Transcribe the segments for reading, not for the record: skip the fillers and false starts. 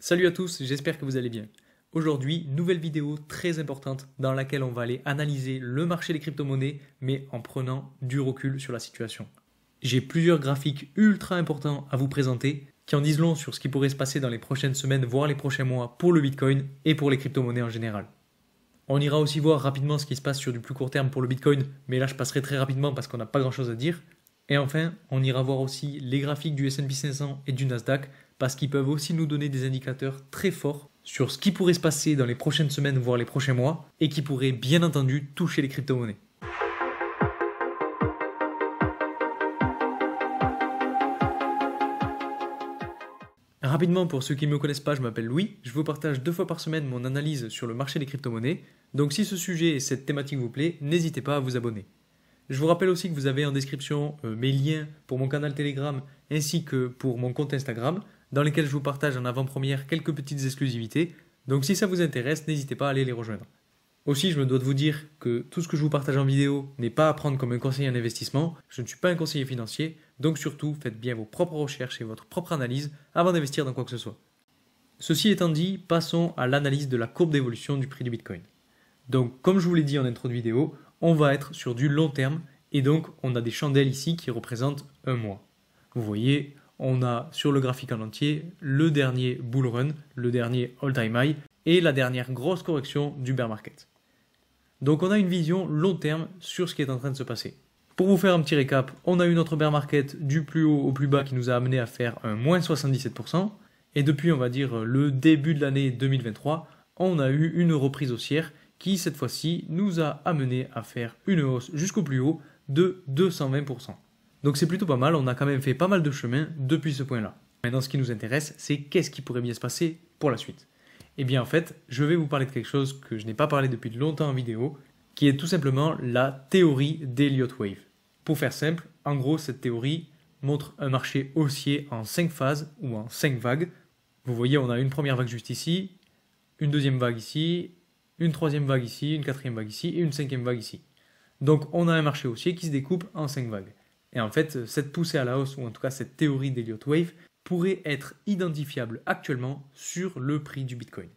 Salut à tous, j'espère que vous allez bien. Aujourd'hui, nouvelle vidéo très importante dans laquelle on va aller analyser le marché des crypto-monnaies, mais en prenant du recul sur la situation. J'ai plusieurs graphiques ultra importants à vous présenter qui en disent long sur ce qui pourrait se passer dans les prochaines semaines, voire les prochains mois pour le Bitcoin et pour les crypto-monnaies en général. On ira aussi voir rapidement ce qui se passe sur du plus court terme pour le Bitcoin, mais là je passerai très rapidement parce qu'on n'a pas grand chose à dire. Et enfin, on ira voir aussi les graphiques du S&P 500 et du Nasdaq parce qu'ils peuvent aussi nous donner des indicateurs très forts sur ce qui pourrait se passer dans les prochaines semaines, voire les prochains mois, et qui pourrait bien entendu toucher les crypto-monnaies. Rapidement, pour ceux qui ne me connaissent pas, je m'appelle Louis, je vous partage 2 fois par semaine mon analyse sur le marché des crypto-monnaies, donc si ce sujet et cette thématique vous plaît, n'hésitez pas à vous abonner. Je vous rappelle aussi que vous avez en description mes liens pour mon canal Telegram ainsi que pour mon compte Instagram, dans lesquels je vous partage en avant-première quelques petites exclusivités, donc si ça vous intéresse, n'hésitez pas à aller les rejoindre. Aussi, je me dois de vous dire que tout ce que je vous partage en vidéo n'est pas à prendre comme un conseiller en investissement, je ne suis pas un conseiller financier, donc surtout faites bien vos propres recherches et votre propre analyse avant d'investir dans quoi que ce soit. Ceci étant dit, passons à l'analyse de la courbe d'évolution du prix du Bitcoin. Donc comme je vous l'ai dit en intro de vidéo, on va être sur du long terme et donc on a des chandelles ici qui représentent un mois. Vous voyez, on a sur le graphique en entier le dernier bull run, le dernier all-time high et la dernière grosse correction du bear market. Donc on a une vision long terme sur ce qui est en train de se passer. Pour vous faire un petit récap, on a eu notre bear market du plus haut au plus bas qui nous a amené à faire un moins 77%. Et depuis, on va dire, le début de l'année 2023, on a eu une reprise haussière qui, cette fois-ci, nous a amené à faire une hausse jusqu'au plus haut de 220%. Donc c'est plutôt pas mal, on a quand même fait pas mal de chemin depuis ce point-là. Maintenant, ce qui nous intéresse, c'est qu'est-ce qui pourrait bien se passer pour la suite. Et bien en fait, je vais vous parler de quelque chose que je n'ai pas parlé depuis longtemps en vidéo, qui est tout simplement la théorie d'Elliott Wave. Pour faire simple, en gros, cette théorie montre un marché haussier en 5 phases ou en 5 vagues. Vous voyez, on a une première vague juste ici, une deuxième vague ici, une troisième vague ici, une quatrième vague ici et une cinquième vague ici. Donc on a un marché haussier qui se découpe en 5 vagues. Et en fait, cette poussée à la hausse, ou en tout cas cette théorie d'Elliott Wave, pourrait être identifiable actuellement sur le prix du Bitcoin.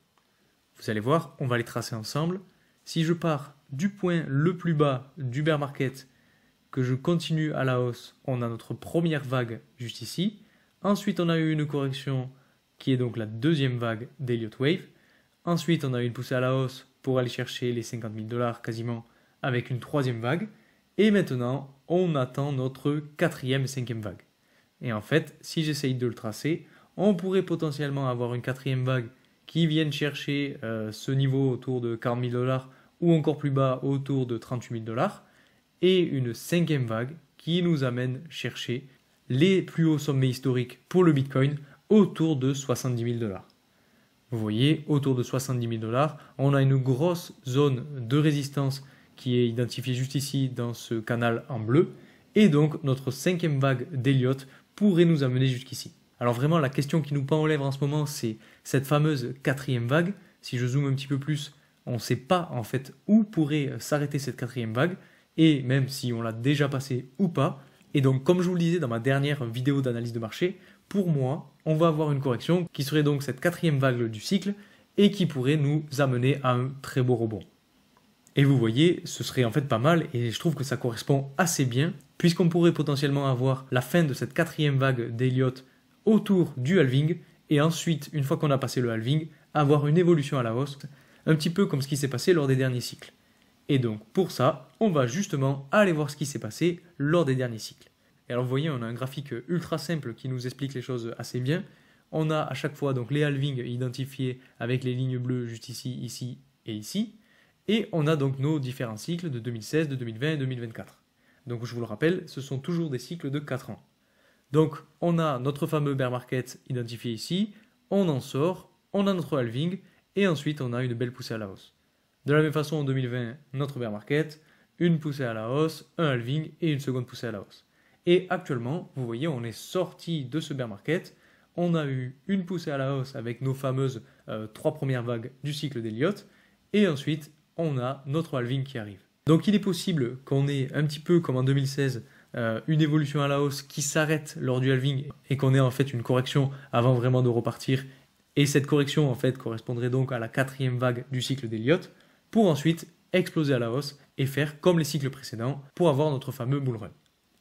Vous allez voir, on va les tracer ensemble. Si je pars du point le plus bas du bear market, que je continue à la hausse, on a notre première vague juste ici. Ensuite, on a eu une correction qui est donc la deuxième vague d'Elliott Wave. Ensuite, on a eu une poussée à la hausse pour aller chercher les 50 000 $ quasiment avec une troisième vague. Et maintenant, on attend notre quatrième et cinquième vague. Et en fait, si j'essaye de le tracer, on pourrait potentiellement avoir une quatrième vague qui vienne chercher ce niveau autour de 40 000 $ ou encore plus bas autour de 38 000 $, et une cinquième vague qui nous amène chercher les plus hauts sommets historiques pour le Bitcoin autour de 70 000 $. Vous voyez, autour de 70 000 $, on a une grosse zone de résistance qui est identifiée juste ici dans ce canal en bleu, et donc notre cinquième vague d'Elliott pourrait nous amener jusqu'ici. Alors vraiment, la question qui nous pend aux lèvres en ce moment, c'est cette fameuse quatrième vague. Si je zoome un petit peu plus, on ne sait pas en fait où pourrait s'arrêter cette quatrième vague, et même si on l'a déjà passée ou pas. Et donc, comme je vous le disais dans ma dernière vidéo d'analyse de marché, pour moi, on va avoir une correction qui serait donc cette quatrième vague du cycle et qui pourrait nous amener à un très beau rebond. Et vous voyez, ce serait en fait pas mal et je trouve que ça correspond assez bien puisqu'on pourrait potentiellement avoir la fin de cette quatrième vague d'Elliott autour du halving et ensuite, une fois qu'on a passé le halving, avoir une évolution à la hausse, un petit peu comme ce qui s'est passé lors des derniers cycles. Et donc pour ça, on va justement aller voir ce qui s'est passé lors des derniers cycles. Et alors vous voyez, on a un graphique ultra simple qui nous explique les choses assez bien. On a à chaque fois donc les halvings identifiés avec les lignes bleues juste ici, ici et ici. Et on a donc nos différents cycles de 2016, de 2020 et 2024. Donc je vous le rappelle, ce sont toujours des cycles de 4 ans. Donc on a notre fameux bear market identifié ici, on en sort, on a notre halving et ensuite on a une belle poussée à la hausse. De la même façon en 2020, notre bear market, une poussée à la hausse, un halving et une seconde poussée à la hausse. Et actuellement, vous voyez, on est sorti de ce bear market, on a eu une poussée à la hausse avec nos fameuses 3 premières vagues du cycle d'Elliott et ensuite on a notre halving qui arrive. Donc il est possible qu'on ait un petit peu comme en 2016 une évolution à la hausse qui s'arrête lors du halving et qu'on ait en fait une correction avant vraiment de repartir Et cette correction en fait correspondrait donc à la 4e vague du cycle d'Elliott, pour ensuite exploser à la hausse et faire comme les cycles précédents pour avoir notre fameux bull run.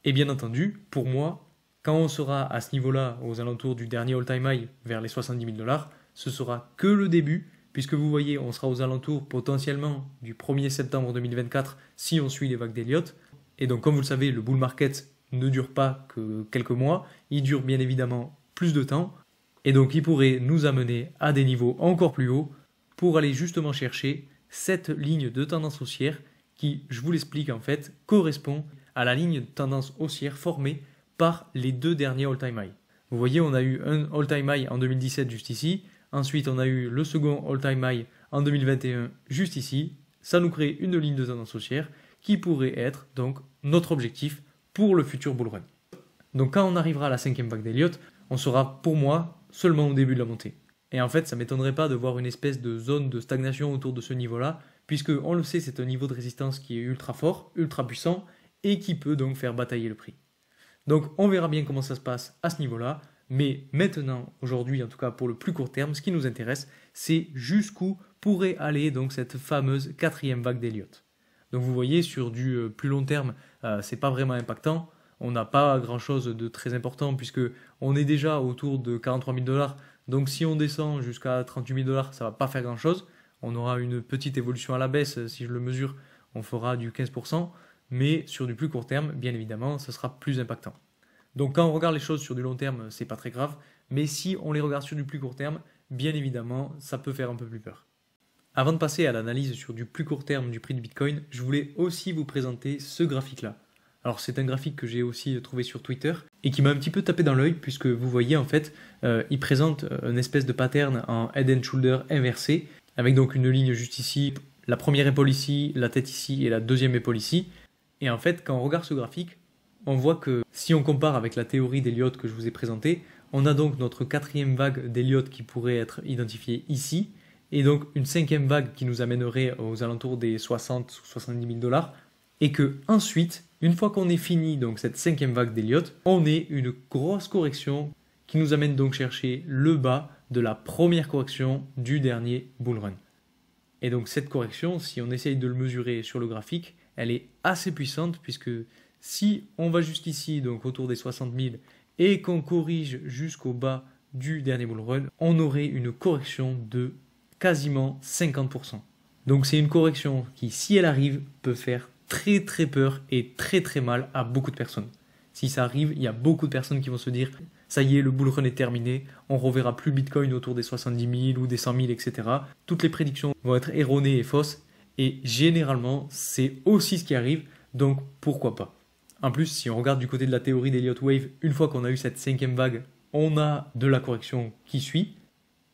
Et bien entendu, pour moi, quand on sera à ce niveau-là, aux alentours du dernier all-time high, vers les 70 000 $, ce sera que le début, puisque vous voyez, on sera aux alentours potentiellement du 1er septembre 2024 si on suit les vagues d'Elliott. Et donc, comme vous le savez, le bull market ne dure pas que quelques mois, il dure bien évidemment plus de temps, et donc il pourrait nous amener à des niveaux encore plus hauts pour aller justement chercher cette ligne de tendance haussière qui, je vous l'explique en fait, correspond à la ligne de tendance haussière formée par les 2 derniers all-time high. Vous voyez, on a eu un all-time high en 2017 juste ici, ensuite on a eu le second all-time high en 2021 juste ici, ça nous crée une ligne de tendance haussière qui pourrait être donc notre objectif pour le futur bull run. Donc quand on arrivera à la 5e vague d'Elliott, on sera pour moi seulement au début de la montée. Et en fait, ça ne m'étonnerait pas de voir une espèce de zone de stagnation autour de ce niveau-là, puisque on le sait, c'est un niveau de résistance qui est ultra fort, ultra puissant, et qui peut donc faire batailler le prix. Donc on verra bien comment ça se passe à ce niveau-là, mais maintenant, aujourd'hui, en tout cas pour le plus court terme, ce qui nous intéresse, c'est jusqu'où pourrait aller donc cette fameuse 4e vague d'Elliott. Donc vous voyez, sur du plus long terme, c'est pas vraiment impactant. On n'a pas grand-chose de très important puisque on est déjà autour de 43 000 $. Donc si on descend jusqu'à 38 000 $, ça va pas faire grand-chose. On aura une petite évolution à la baisse. Si je le mesure, on fera du 15%. Mais sur du plus court terme, bien évidemment, ce sera plus impactant. Donc quand on regarde les choses sur du long terme, c'est pas très grave. Mais si on les regarde sur du plus court terme, bien évidemment, ça peut faire un peu plus peur. Avant de passer à l'analyse sur du plus court terme du prix du Bitcoin, je voulais aussi vous présenter ce graphique-là. Alors c'est un graphique que j'ai aussi trouvé sur Twitter et qui m'a un petit peu tapé dans l'œil puisque vous voyez en fait, il présente une espèce de pattern en head and shoulder inversé avec donc une ligne juste ici, la première épaule ici, la tête ici et la deuxième épaule ici. Et en fait, quand on regarde ce graphique, on voit que si on compare avec la théorie d'Elliott que je vous ai présentée, on a donc notre 4e vague d'Elliott qui pourrait être identifiée ici et donc une 5e vague qui nous amènerait aux alentours des 60 ou 70 000 $. Et que ensuite, une fois qu'on ait fini donc cette 5e vague d'Elliott, on ait une grosse correction qui nous amène donc chercher le bas de la première correction du dernier bull run. Et donc cette correction, si on essaye de le mesurer sur le graphique, elle est assez puissante puisque si on va jusqu'ici, donc autour des 60 000, et qu'on corrige jusqu'au bas du dernier bull run, on aurait une correction de quasiment 50%. Donc c'est une correction qui, si elle arrive, peut faire très très peur et très très mal à beaucoup de personnes. Si ça arrive, il y a beaucoup de personnes qui vont se dire ça y est, le bull run est terminé, on reverra plus Bitcoin autour des 70 000 ou des 100 000, etc. Toutes les prédictions vont être erronées et fausses et généralement c'est aussi ce qui arrive, donc pourquoi pas. En plus, si on regarde du côté de la théorie d'Elliott Wave, une fois qu'on a eu cette 5e vague, on a de la correction qui suit,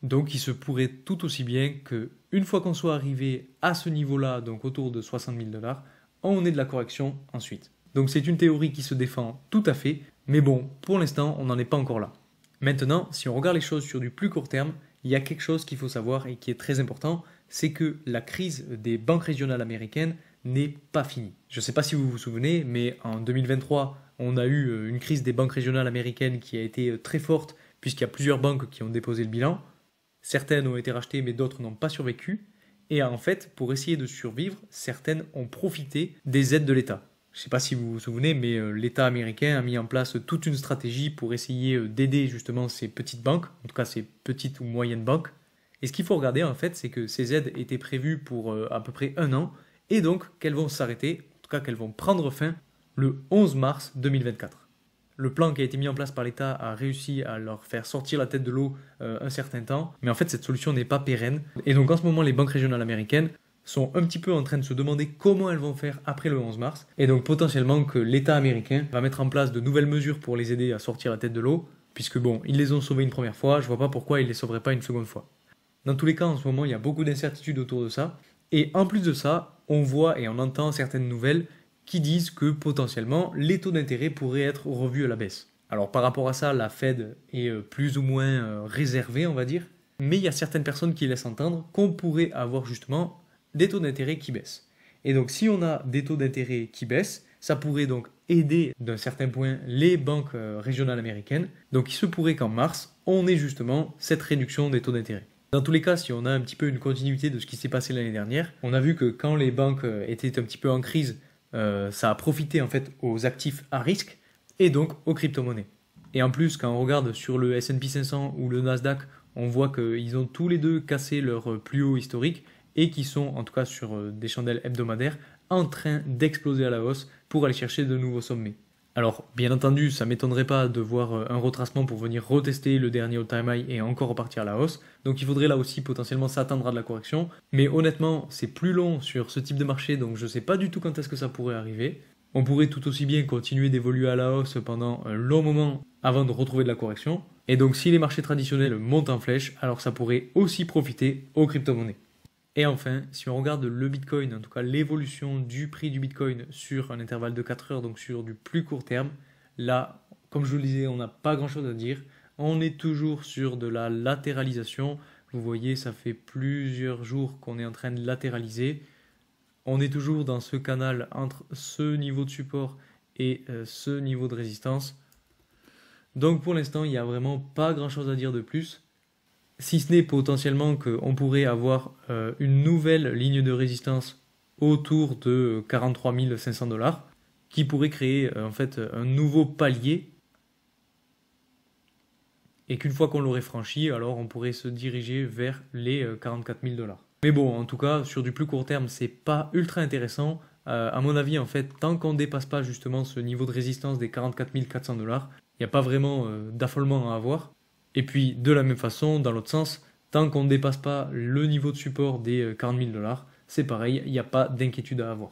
donc il se pourrait tout aussi bien que une fois qu'on soit arrivé à ce niveau-là, donc autour de 60 000 $, on ait de la correction ensuite. Donc c'est une théorie qui se défend tout à fait, mais bon, pour l'instant, on n'en est pas encore là. Maintenant, si on regarde les choses sur du plus court terme, il y a quelque chose qu'il faut savoir et qui est très important, c'est que la crise des banques régionales américaines n'est pas finie. Je ne sais pas si vous vous souvenez, mais en 2023, on a eu une crise des banques régionales américaines qui a été très forte, puisqu'il y a plusieurs banques qui ont déposé le bilan. Certaines ont été rachetées, mais d'autres n'ont pas survécu. Et en fait, pour essayer de survivre, certaines ont profité des aides de l'État. Je ne sais pas si vous vous souvenez, mais l'État américain a mis en place toute une stratégie pour essayer d'aider justement ces petites banques, en tout cas ces petites ou moyennes banques. Et ce qu'il faut regarder en fait, c'est que ces aides étaient prévues pour à peu près 1 an, et donc qu'elles vont s'arrêter, en tout cas qu'elles vont prendre fin le 11 mars 2024. Le plan qui a été mis en place par l'État a réussi à leur faire sortir la tête de l'eau un certain temps, mais en fait cette solution n'est pas pérenne. Et donc en ce moment les banques régionales américaines sont un petit peu en train de se demander comment elles vont faire après le 11 mars, et donc potentiellement que l'État américain va mettre en place de nouvelles mesures pour les aider à sortir la tête de l'eau, puisque bon, ils les ont sauvés une première fois, je vois pas pourquoi ils les sauveraient pas une seconde fois. Dans tous les cas, en ce moment, il y a beaucoup d'incertitudes autour de ça, et en plus de ça, on voit et on entend certaines nouvelles qui disent que potentiellement les taux d'intérêt pourraient être revus à la baisse. Alors par rapport à ça, la Fed est plus ou moins réservée, on va dire, mais il y a certaines personnes qui laissent entendre qu'on pourrait avoir justement des taux d'intérêt qui baissent. Et donc si on a des taux d'intérêt qui baissent, ça pourrait donc aider d'un certain point les banques régionales américaines. Donc il se pourrait qu'en mars, on ait justement cette réduction des taux d'intérêt. Dans tous les cas, si on a un petit peu une continuité de ce qui s'est passé l'année dernière, on a vu que quand les banques étaient un petit peu en crise, ça a profité en fait aux actifs à risque et donc aux crypto-monnaies. Et en plus, quand on regarde sur le S&P 500 ou le Nasdaq, on voit qu'ils ont tous les deux cassé leur plus haut historique et qui sont, en tout cas sur des chandelles hebdomadaires, en train d'exploser à la hausse pour aller chercher de nouveaux sommets. Alors, bien entendu, ça ne m'étonnerait pas de voir un retracement pour venir retester le dernier all-time high et encore repartir à la hausse. Donc il faudrait là aussi potentiellement s'attendre à de la correction. Mais honnêtement, c'est plus long sur ce type de marché, donc je ne sais pas du tout quand est-ce que ça pourrait arriver. On pourrait tout aussi bien continuer d'évoluer à la hausse pendant un long moment avant de retrouver de la correction. Et donc si les marchés traditionnels montent en flèche, alors ça pourrait aussi profiter aux crypto-monnaies. Et enfin, si on regarde le Bitcoin, en tout cas l'évolution du prix du Bitcoin sur un intervalle de 4 heures, donc sur du plus court terme, là, comme je vous le disais, on n'a pas grand-chose à dire. On est toujours sur de la latéralisation. Vous voyez, ça fait plusieurs jours qu'on est en train de latéraliser. On est toujours dans ce canal entre ce niveau de support et ce niveau de résistance. Donc pour l'instant, il n'y a vraiment pas grand-chose à dire de plus. Si ce n'est potentiellement qu'on pourrait avoir une nouvelle ligne de résistance autour de 43 500 $, qui pourrait créer en fait un nouveau palier, et qu'une fois qu'on l'aurait franchi, alors on pourrait se diriger vers les 44 000 $. Mais bon, en tout cas, sur du plus court terme, c'est pas ultra intéressant. À mon avis, en fait, tant qu'on ne dépasse pas justement ce niveau de résistance des 44 400 $, il n'y a pas vraiment d'affolement à avoir. Et puis, de la même façon, dans l'autre sens, tant qu'on ne dépasse pas le niveau de support des 40 000 $, c'est pareil, il n'y a pas d'inquiétude à avoir.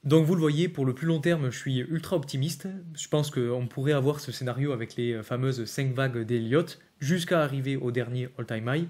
Donc vous le voyez, pour le plus long terme, je suis ultra optimiste. Je pense qu'on pourrait avoir ce scénario avec les fameuses 5 vagues d'Elliott jusqu'à arriver au dernier all-time high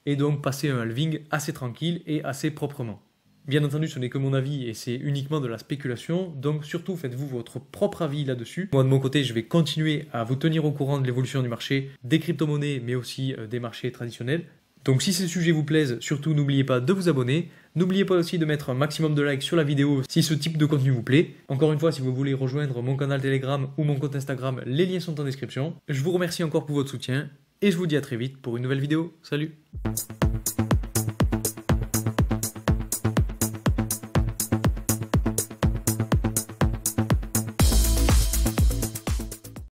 et donc passer un halving assez tranquille et assez proprement. Bien entendu, ce n'est que mon avis et c'est uniquement de la spéculation, donc surtout faites-vous votre propre avis là-dessus. Moi de mon côté, je vais continuer à vous tenir au courant de l'évolution du marché, des crypto-monnaies, mais aussi des marchés traditionnels. Donc si ces sujets vous plaisent, surtout n'oubliez pas de vous abonner. N'oubliez pas aussi de mettre un maximum de likes sur la vidéo si ce type de contenu vous plaît. Encore une fois, si vous voulez rejoindre mon canal Telegram ou mon compte Instagram, les liens sont en description. Je vous remercie encore pour votre soutien et je vous dis à très vite pour une nouvelle vidéo. Salut!